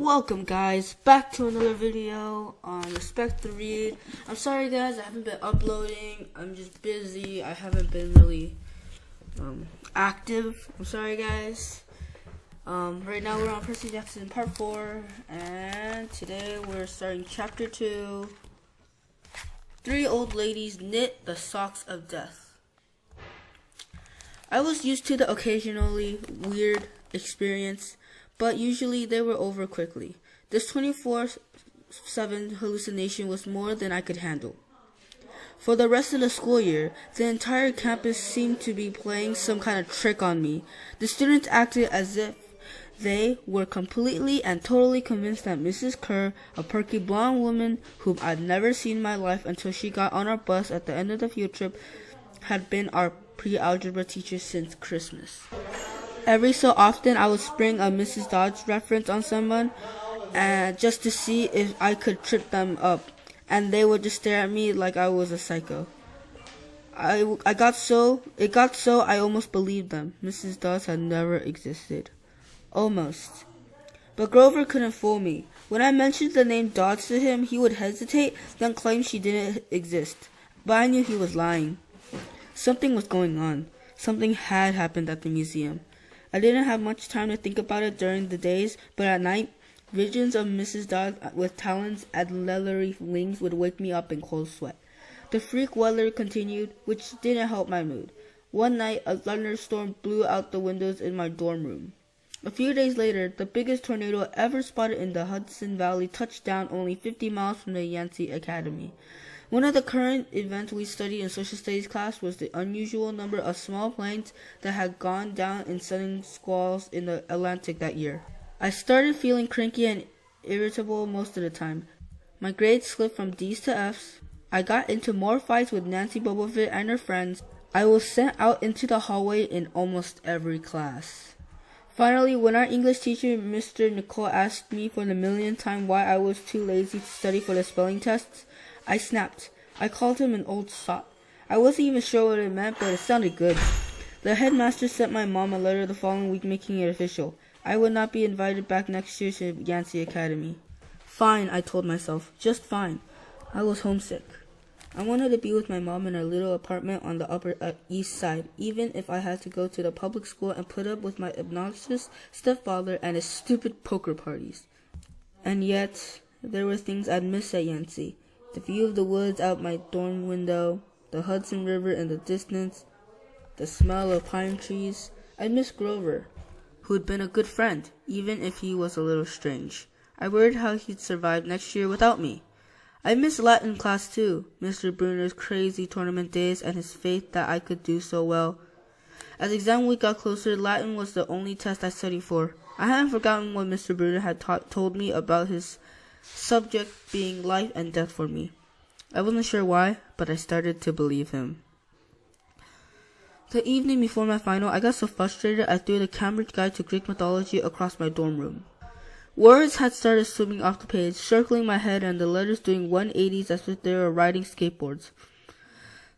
Welcome guys, back to another video on Respect the Read. I'm sorry guys, I haven't been uploading. I'm just busy. I haven't been really active. I'm sorry guys. Right now we're on Percy Jackson Pt4, and today we're starting chapter 2. 3 old ladies knit the socks of death. I was used to the occasionally weird experience, but usually they were over quickly. This 24/7 hallucination was more than I could handle. For the rest of the school year, the entire campus seemed to be playing some kind of trick on me. The students acted as if they were completely and totally convinced that Mrs. Kerr, a perky blonde woman whom I'd never seen in my life until she got on our bus at the end of the field trip, had been our pre-algebra teacher since Christmas. Every so often, I would spring a Mrs. Dodge reference on someone, just to see if I could trip them up, and they would just stare at me like I was a psycho. It got so I almost believed them. Mrs. Dodge had never existed. Almost. But Grover couldn't fool me. When I mentioned the name Dodge to him, he would hesitate, then claim she didn't exist. But I knew he was lying. Something was going on. Something had happened at the museum. I didn't have much time to think about it during the days, but at night, visions of Mrs. Dodge with talons and leathery wings would wake me up in cold sweat. The freak weather continued, which didn't help my mood. One night, a thunderstorm blew out the windows in my dorm room. A few days later, the biggest tornado ever spotted in the Hudson Valley touched down only 50 miles from the Yancey Academy. One of the current events we studied in social studies class was the unusual number of small planes that had gone down in sudden squalls in the Atlantic that year. I started feeling cranky and irritable most of the time. My grades slipped from D's to F's. I got into more fights with Nancy Bubblefit and her friends. I was sent out into the hallway in almost every class. Finally, when our English teacher, Mr. Nicole, asked me for the millionth time why I was too lazy to study for the spelling tests, I snapped. I called him an old sot. I wasn't even sure what it meant, but it sounded good. The headmaster sent my mom a letter the following week making it official. I would not be invited back next year to Yancey Academy. Fine, I told myself. Just fine. I was homesick. I wanted to be with my mom in our little apartment on the Upper East Side, even if I had to go to the public school and put up with my obnoxious stepfather and his stupid poker parties. And yet, there were things I'd miss at Yancey. The view of the woods out my dorm window, the Hudson River in the distance, the smell of pine trees. I miss Grover, who'd been a good friend, even if he was a little strange. I worried how he'd survive next year without me. I miss Latin class too, Mr. Bruner's crazy tournament days and his faith that I could do so well. As exam week got closer, Latin was the only test I studied for. I hadn't forgotten what Mr. Bruner had told me about his subject being life and death for me. I wasn't sure why, but I started to believe him. The evening before my final, I got so frustrated I threw the Cambridge Guide to Greek Mythology across my dorm room. Words had started swimming off the page, circling my head, and the letters doing 180s as if they were riding skateboards.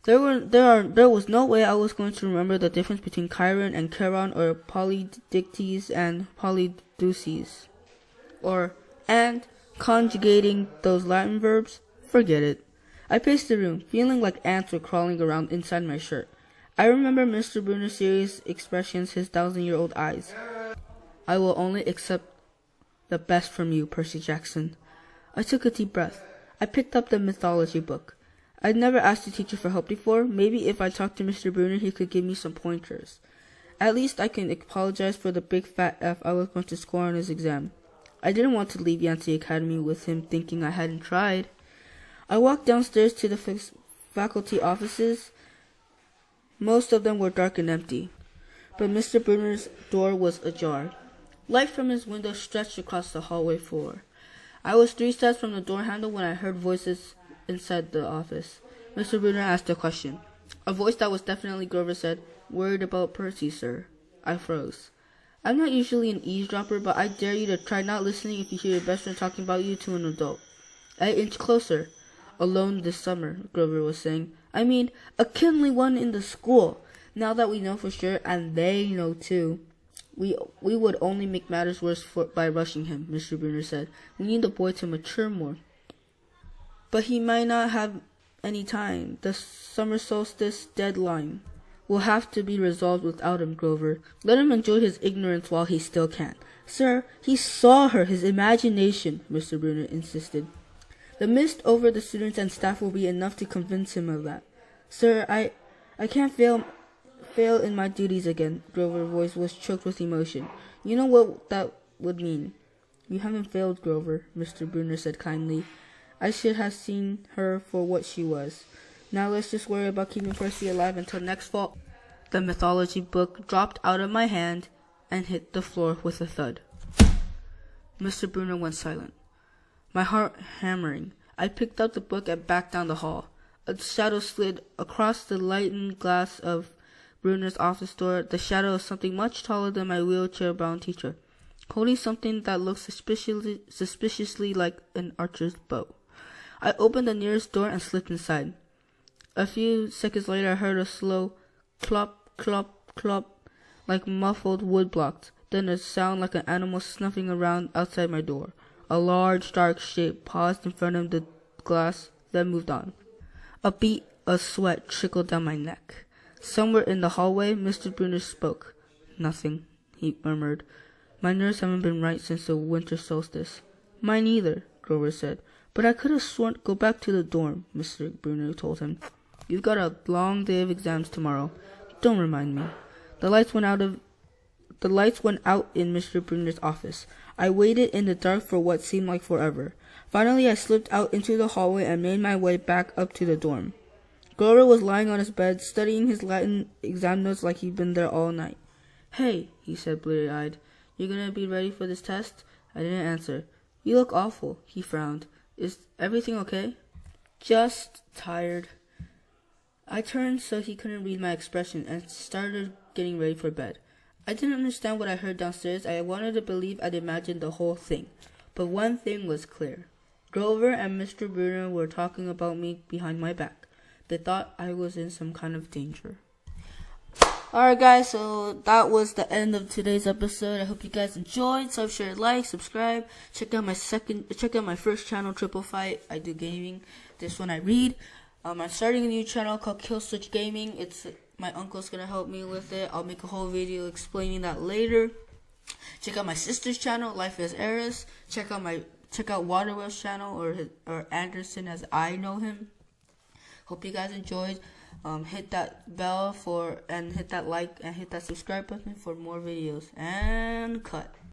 There was no way I was going to remember the difference between Chiron and Charon, or polydictes and polydeuces, and conjugating those Latin verbs. Forget it. I paced the room, feeling like ants were crawling around inside my shirt. I remember Mr. Bruner's serious expressions, his 1,000-year-old eyes. I will only accept the best from you, Percy Jackson. I took a deep breath. I picked up the mythology book. I'd never asked the teacher for help before. Maybe if I talked to Mr. Bruner, he could give me some pointers. At least I can apologize for the big fat F I was going to score on his exam. I didn't want to leave Yancey Academy with him thinking I hadn't tried. I walked downstairs to the faculty offices. Most of them were dark and empty, but Mr. Bruner's door was ajar. Light from his window stretched across the hallway floor. I was 3 steps from the door handle when I heard voices inside the office. Mr. Bruner asked a question. A voice that was definitely Grover said, "Worried about Percy, sir." I froze. I'm not usually an eavesdropper, but I dare you to try not listening if you hear your best friend talking about you to an adult. I inched closer. "Alone this summer," Grover was saying. "I mean, a kindly one in the school, now that we know for sure, and they know too." We would only make matters worse by rushing him, Mr. Bruner said. We need the boy to mature more. But he might not have any time. The summer solstice deadline will have to be resolved without him, Grover. Let him enjoy his ignorance while he still can. Sir, he saw her, his imagination, Mr. Bruner insisted. The mist over the students and staff will be enough to convince him of that. Sir, I can't fail in my duties again. Grover's voice was choked with emotion. You know what that would mean. You haven't failed, Grover, Mr. Bruner said kindly. I should have seen her for what she was. Now let's just worry about keeping Percy alive until next fall. The mythology book dropped out of my hand and hit the floor with a thud. Mr. Bruner went silent, my heart hammering. I picked up the book and backed down the hall. A shadow slid across the lightened glass of Bruner's office door, the shadow of something much taller than my wheelchair-bound teacher, holding something that looked suspiciously like an archer's bow. I opened the nearest door and slipped inside. A few seconds later, I heard a slow clop, clop, clop, like muffled wood blocks, then a sound like an animal snuffing around outside my door. A large, dark shape paused in front of the glass, then moved on. A bead of sweat trickled down my neck. Somewhere in the hallway, Mr. Bruner spoke. Nothing, he murmured. My nerves haven't been right since the winter solstice. Mine either, Grover said. But I could have sworn. Go back to the dorm, Mr. Bruner told him. You've got a long day of exams tomorrow. Don't remind me. The lights went out in Mr. Bruner's office. I waited in the dark for what seemed like forever. Finally, I slipped out into the hallway and made my way back up to the dorm. Grover was lying on his bed, studying his Latin exam notes like he'd been there all night. Hey, he said bleary-eyed. You gonna be ready for this test? I didn't answer. You look awful, he frowned. Is everything okay? Just tired. I turned so he couldn't read my expression and started getting ready for bed. I didn't understand what I heard downstairs. I wanted to believe I'd imagined the whole thing. But one thing was clear. Grover and Mr. Bruner were talking about me behind my back. They thought I was in some kind of danger. Alright guys, so that was the end of today's episode. I hope you guys enjoyed. So share, like, subscribe. Check out my first channel, Triple Fight. I do gaming. This one I read. I'm starting a new channel called Kill Switch Gaming. My uncle's gonna help me with it. I'll make a whole video explaining that later. Check out my sister's channel, Life as Eris. Check out Waterwell's channel, or Anderson as I know him. Hope you guys enjoyed. Hit that bell and hit that like and hit that subscribe button for more videos. And cut.